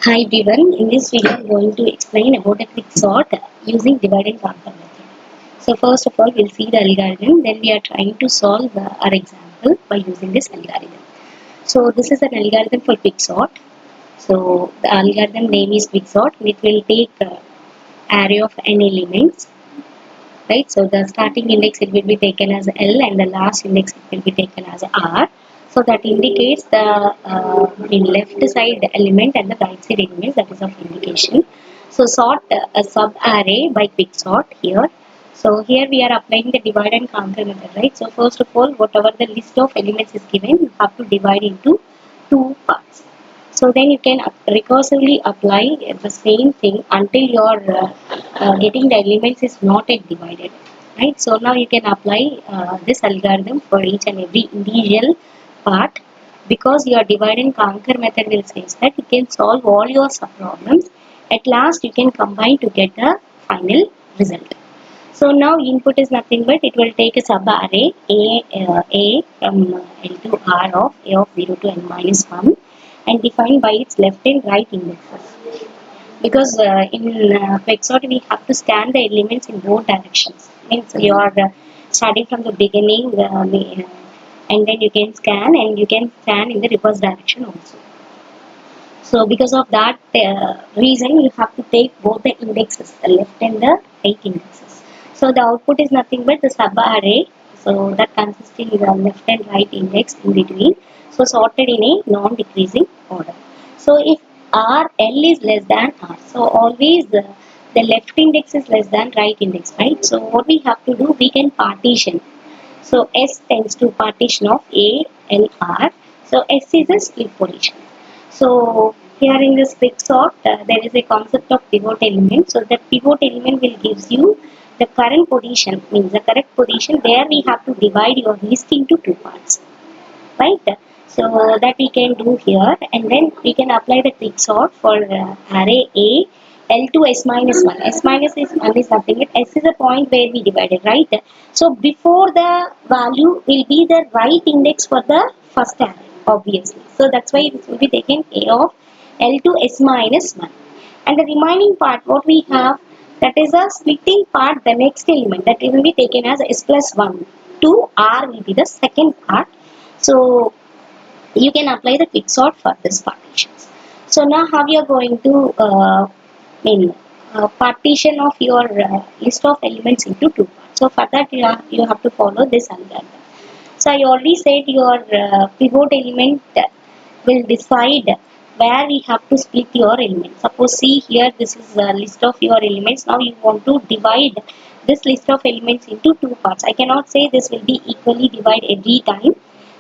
Hi everyone, in this video I am going to explain about a quicksort using divide and conquer method. So first of all we'll see the algorithm, then we are trying to solve our example by using this algorithm. So this is an algorithm for quicksort. So the algorithm name is quicksort. It will take array of n elements, right? So the starting index it will be taken as L and the last index it will be taken as R. So that indicates the in left side element and the right side element, that is of indication. So sort a sub array by quick sort here. So here we are applying the divide and conquer method, right? So first of all, whatever the list of elements is given, you have to divide into two parts. So then you can recursively apply the same thing until your getting the elements is not yet divided, right? So now you can apply this algorithm for each and every individual part, because your divide and conquer method will say that you can solve all your sub problems. At last you can combine to get the final result. So now input is nothing but it will take a sub array a from L to R of a of 0 to n minus 1 and defined by its left and right indexes. Because in quicksort we have to scan the elements in both directions. Means you are starting from the beginning and then you can scan and you can scan in the reverse direction also. So because of that reason, you have to take both the indexes, the left and the right indexes. So the output is nothing but the sub array. So that consisting the left and right index in between. So sorted in a non-decreasing order. So if R L is less than R, so always the left index is less than right index, right? So what we have to do, we can partition. So S tends to partition of A, L, R. So S is a split position. So here in this quicksort, there is a concept of pivot element. So that pivot element will gives you the current position, means the correct position. There we have to divide your list into two parts, right? So that we can do here, and then we can apply the quicksort for array A L to S minus 1. S minus is 1 is nothing but S is a point where we divided, right? So before the value will be the right index for the first array, obviously. So that's why this will be taken A of L to S minus 1. And the remaining part, what we have, that is a splitting part, the next element, that will be taken as S plus 1. 2 R will be the second part. So you can apply the quicksort for this partitions. So now how you are going to partition of your list of elements into two parts. So for that you have to follow this algorithm. So I already said your pivot element will decide where we have to split your elements. Suppose see here, this is a list of your elements. Now you want to divide this list of elements into two parts. I cannot say this will be equally divided every time,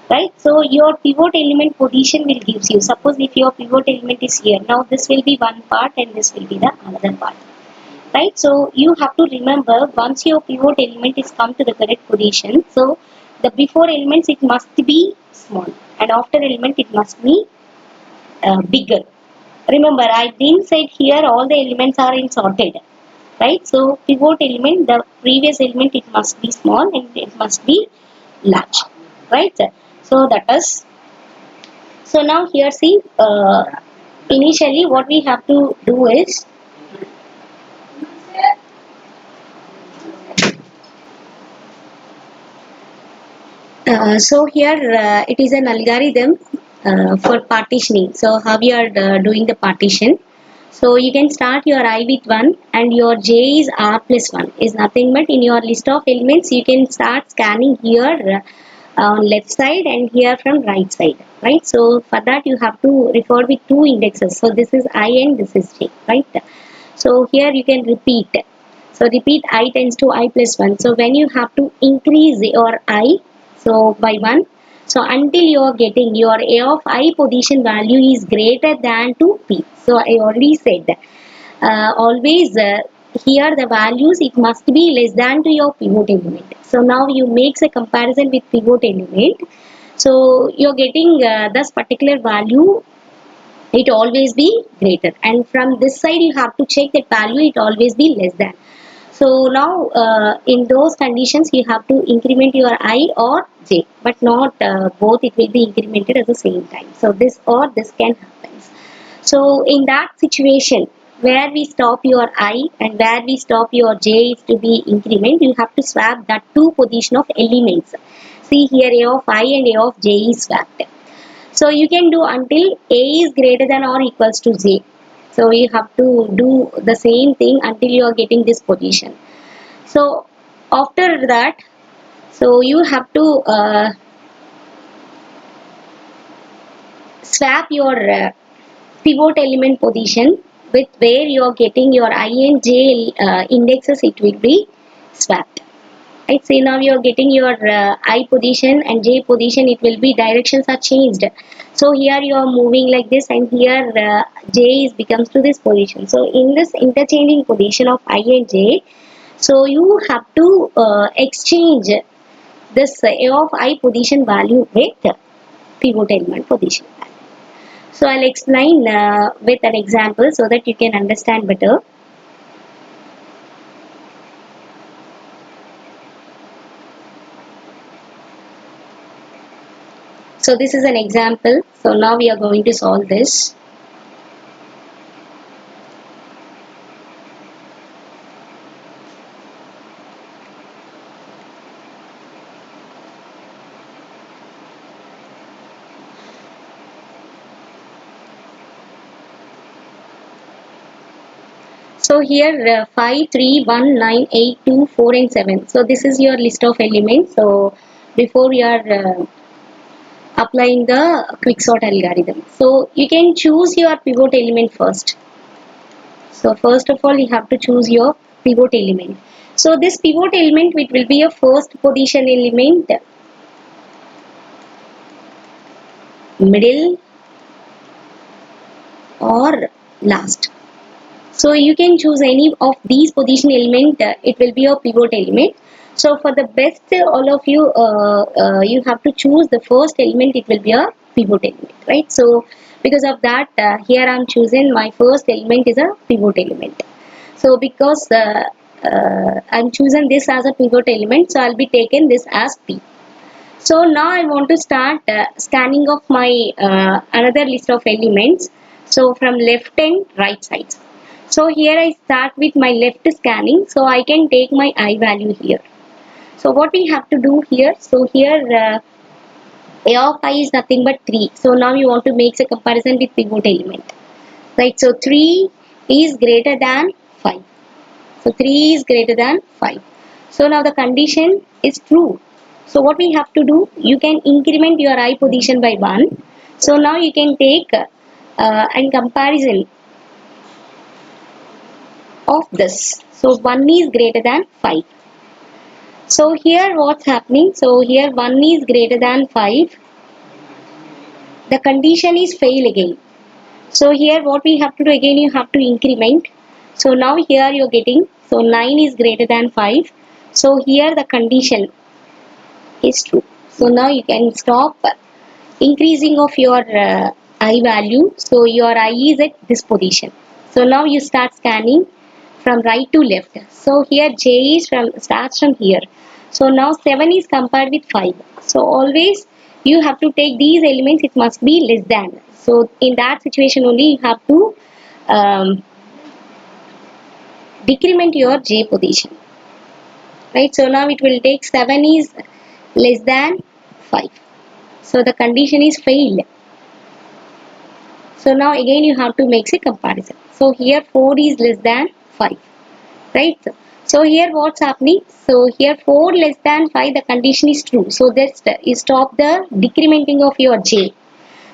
right? So your pivot element position will gives you. Suppose if your pivot element is here, now this will be one part and this will be the another part, right? So you have to remember, once your pivot element is come to the correct position, so the before elements it must be small and after element it must be bigger. Remember, I didn't say here all the elements are in sorted, right? So pivot element, the previous element it must be small and it must be large, right? So that is, so now here see, initially what we have to do is, so here it is an algorithm for partitioning. So how you are doing the partition. So you can start your I with 1 and your j is r plus 1 is nothing but in your list of elements you can start scanning here on left side and here from right side, right? So for that you have to refer with two indexes. So this is I and this is j, right? So here you can repeat. So repeat I tends to I plus 1. So when you have to increase your I, so by 1, so until you are getting your A of I position value is greater than to P. So I already said always here the values it must be less than to your pivot element. So now you makes a comparison with pivot element. So you're getting this particular value, it always be greater, and from this side you have to check that value it always be less than. So now in those conditions you have to increment your I or j, but not both it will be incremented at the same time. So this or this can happen. So in that situation where we stop your I and where we stop your J is to be increment, you have to swap that two position of elements. See here, A of I and A of J is swapped. So you can do until A is greater than or equals to J. So you have to do the same thing until you are getting this position. So after that, so you have to swap your pivot element position with where you are getting your I and J indexes, it will be swapped. Right, so now you are getting your I position and J position, it will be directions are changed. So here you are moving like this and here J is becomes to this position. So in this interchanging position of I and J, so you have to exchange this A of I position value with pivot element position. So I'll explain with an example so that you can understand better. So this is an example. So now we are going to solve this. So here 5, 3, 1, 9, 8, 2, 4 and 7. So this is your list of elements. So before we are applying the quicksort algorithm. So you can choose your pivot element first. So first of all you have to choose your pivot element. So this pivot element, it will be a first position element, middle or last. So you can choose any of these position element, it will be a pivot element. So for the best, all of you, you have to choose the first element, it will be a pivot element, right? So because of that, here I am choosing my first element is a pivot element. So because I am choosing this as a pivot element, so I will be taking this as P. So now I want to start scanning of my another list of elements. So from left and right sides. So here I start with my left scanning. So I can take my I value here. So what we have to do here. So here A of I is nothing but 3. So now you want to make a comparison with pivot element. Right. So 3 is greater than 5. So 3 is greater than 5. So now the condition is true. So what we have to do, you can increment your I position by 1. So now you can take and comparison of this. So 1 is greater than 5. So here what's happening? So here 1 is greater than 5. The condition is fail again. So here what we have to do again, you have to increment. So now here you're getting, so 9 is greater than 5. So here the condition is true. So now you can stop increasing of your I value. So your I is at this position. So now you start scanning from right to left. So here J is starts from here. So now 7 is compared with 5. So always you have to take these elements, it must be less than. So in that situation only you have to um, decrement your J position. Right. So now it will take 7 is less than 5. So the condition is failed. So now again you have to make a comparison. So here 4 is less than 5. Right. So here what's happening? So here 4 less than 5, the condition is true. So this you stop the decrementing of your J.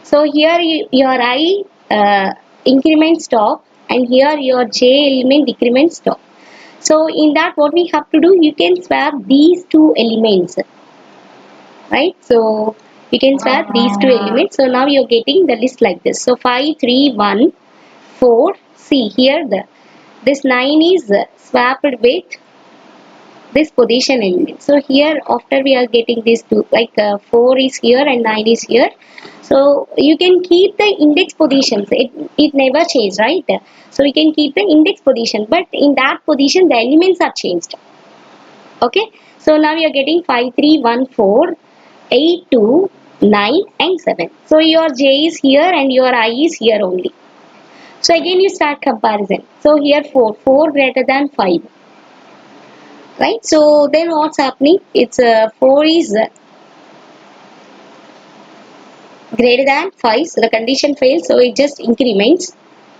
So here your I increment stop and here your J element decrement stop. So in that what we have to do, you can swap these two elements. Right. So you can swap these two elements. So now you're getting the list like this. So 5, 3, 1, 4. See here this 9 is swapped with this position element. So here after we are getting these two, like 4 is here and 9 is here. So you can keep the index positions. It never changes, right? So you can keep the index position, but in that position the elements are changed. Okay. So now we are getting 5, 3, 1, 4, 8, 2, 9 and 7. So your J is here and your I is here only. So again you start comparison. So here 4 greater than 5, right? So then what's happening? It's 4 is greater than 5, so the condition fails, so it just increments,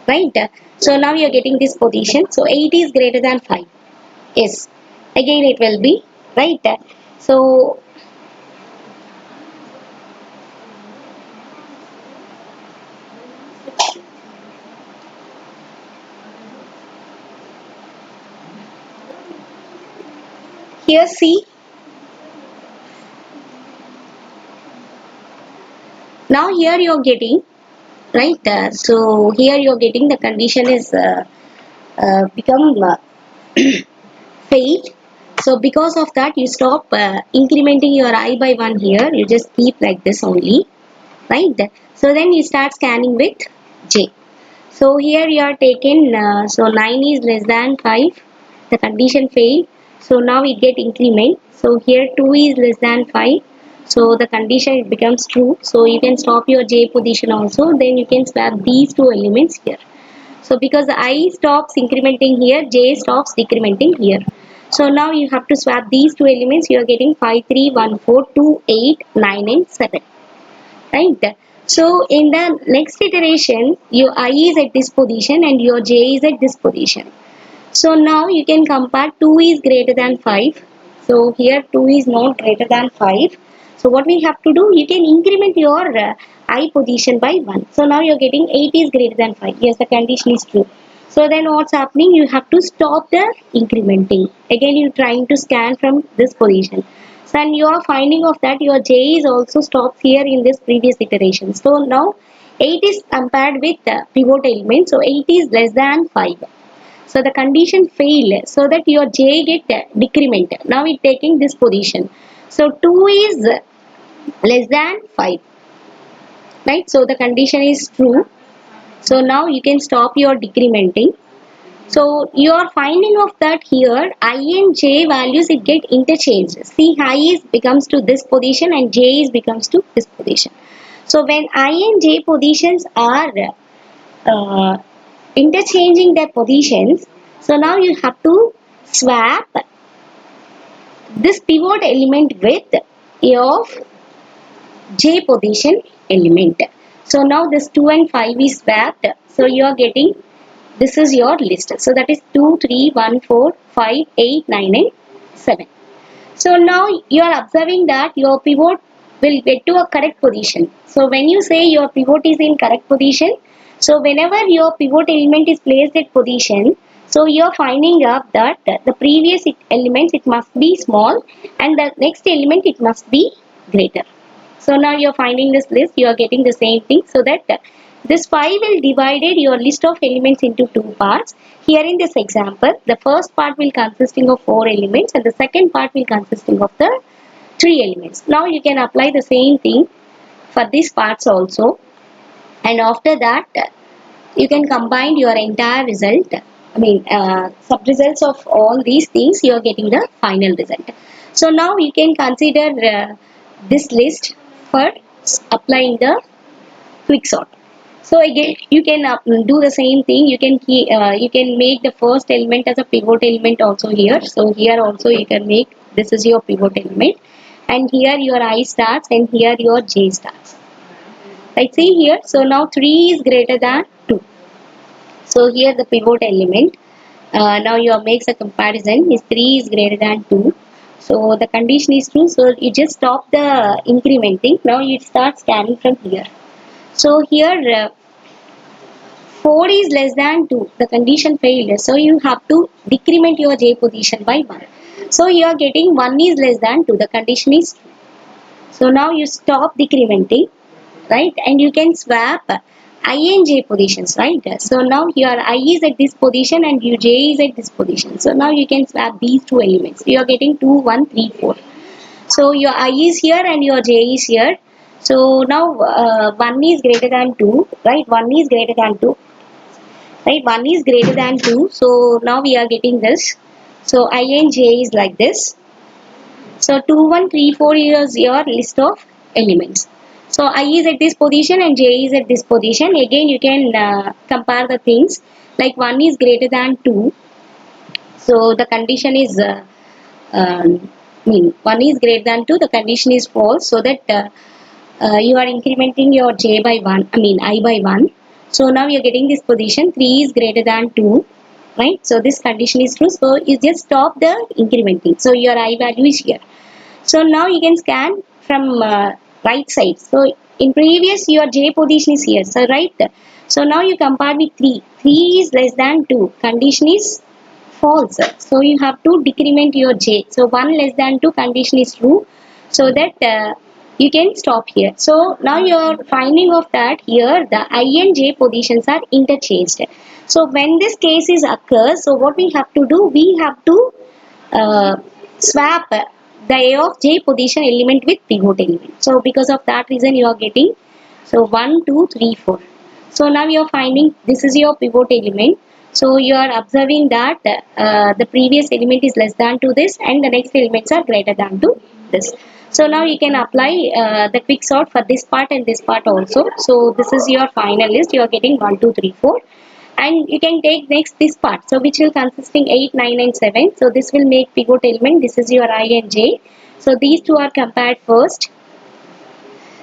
right? So now you are getting this position, so 8 is greater than 5. Yes, again it will be, right? So here see, now here you are getting, right? So here you are getting the condition is become failed. So because of that you stop incrementing your I by 1 here, you just keep like this only, right? So then you start scanning with J. So here you are taken, so 9 is less than 5, the condition failed. So now it get increment. So here 2 is less than 5. So the condition it becomes true. So you can stop your J position also. Then you can swap these two elements here. So because I stops incrementing here, J stops decrementing here. So now you have to swap these two elements. You are getting 5, 3, 1, 4, 2, 8, 9 and 7. Right? So in the next iteration, your I is at this position and your J is at this position. So now you can compare 2 is greater than 5. So here 2 is not greater than 5. So what we have to do, you can increment your I position by 1. So now you are getting 8 is greater than 5. Yes, the condition is true. So then what's happening, you have to stop the incrementing. Again you are trying to scan from this position. So and you are finding of that your J is also stops here in this previous iteration. So now 8 is compared with the pivot element. So 8 is less than 5. So the condition failed, so that your J get decrement. Now it taking this position. So 2 is less than 5, right? So the condition is true. So now you can stop your decrementing. So you are finding of that here I and J values it get interchanged. See, I is becomes to this position and J is becomes to this position. So when I and J positions are uh, interchanging their positions, so now you have to swap this pivot element with a of J position element. So now this 2 and 5 is swapped. So you are getting, this is your list. So that is 2, 3, 1, 4, 5, 8, 9 and 7. So now you are observing that your pivot will get to a correct position. So when you say your pivot is in correct position, so whenever your pivot element is placed at position, so you are finding out that the previous elements it must be small and the next element it must be greater. So now you are finding this list, you are getting the same thing, so that this 5 will divided your list of elements into two parts. Here in this example, the first part will consisting of 4 elements and the second part will consisting of the 3 elements. Now you can apply the same thing for these parts also, and after that you can combine your entire result. I mean sub results of all these things, you are getting the final result. So now you can consider this list for applying the quick sort. So again you can do the same thing. You can make the first element as a pivot element also here. So here also you can make, this is your pivot element and here your I starts and here your J starts. Right, see here. So now 3 is greater than 2. So here the pivot element, now you makes a comparison, is 3 is greater than 2. So the condition is true. So you just stop the incrementing. Now you start scanning from here. So here 4 is less than 2. The condition failed. So you have to decrement your J position by 1. So you are getting 1 is less than 2. The condition is true. So now you stop decrementing, right? And you can swap I and J positions, right? So now your I is at this position and your J is at this position. So now you can swap these two elements. You are getting 2, 1, 3, 4. So your I is here and your J is here. So now 1 is greater than 2, right? 1 is greater than 2, right? 1 is greater than 2. So now we are getting this. So I and J is like this. So 2, 1, 3, 4 is your list of elements. So I is at this position and j is at this position. Again you can compare the things, like 1 is greater than 2. So the condition is mean 1 is greater than 2, the condition is false, so that you are incrementing your j by 1, I mean I by 1. So now you are getting this position, 3 is greater than 2, right? So this condition is true, so you just stop the incrementing, so your I value is here. So now you can scan from right side. So in previous your j position is here, so right. So now you compare with 3, 3 is less than 2, condition is false, so you have to decrement your j. So 1 less than 2, condition is true, so that you can stop here. So now your finding of that, here the I and j positions are interchanged. So when this case is occurs, so what we have to do, we have to uh, swap the A of j position element with pivot element. So because of that reason you are getting, so 1, 2, 3, 4. So now you are finding this is your pivot element. So you are observing that the previous element is less than to this and the next elements are greater than to this. So now you can apply the quick sort for this part and this part also. So this is your final list. You are getting 1, 2, 3, 4, and you can take next this part, so which will consisting 8, 9 and 7. So this will make pivot element, this is your I and j. So these two are compared first.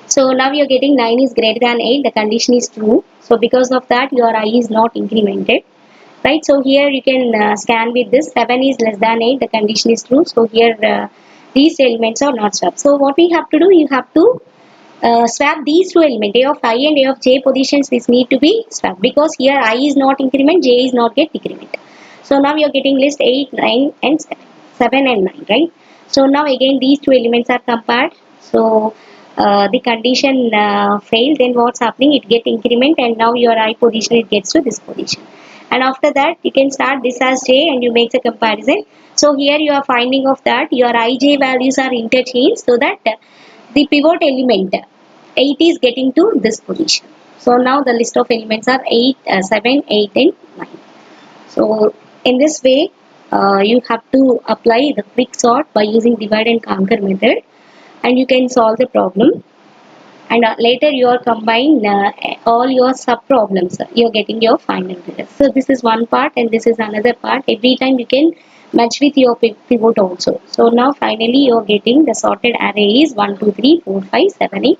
So now you're getting 9 is greater than 8, the condition is true, so because of that your I is not incremented, right? So here you can scan with this, 7 is less than 8, the condition is true, so here these elements are not swapped. So what we have to do, you have to swap these two elements, A of I and A of j positions, this need to be swapped, because here I is not increment, j is not get decrement. So now you are getting list 8, 9 and 7, 7 and 9, right? So now again these two elements are compared. So the condition failed, then what's happening, it get increment and now your I position, it gets to this position. And after that you can start this as j and you make the comparison. So here you are finding of that your ij values are interchanged, so that the pivot element 8 is getting to this position. So now the list of elements are 8, 7, 8 and 9. So in this way you have to apply the quick sort by using divide and conquer method, and you can solve the problem. And later you are combine all your sub problems, you are getting your final result. So this is one part and this is another part. Every time you can match with your pivot also. So now finally you are getting the sorted array is 1, 2, 3, 4, 5, 7, 8.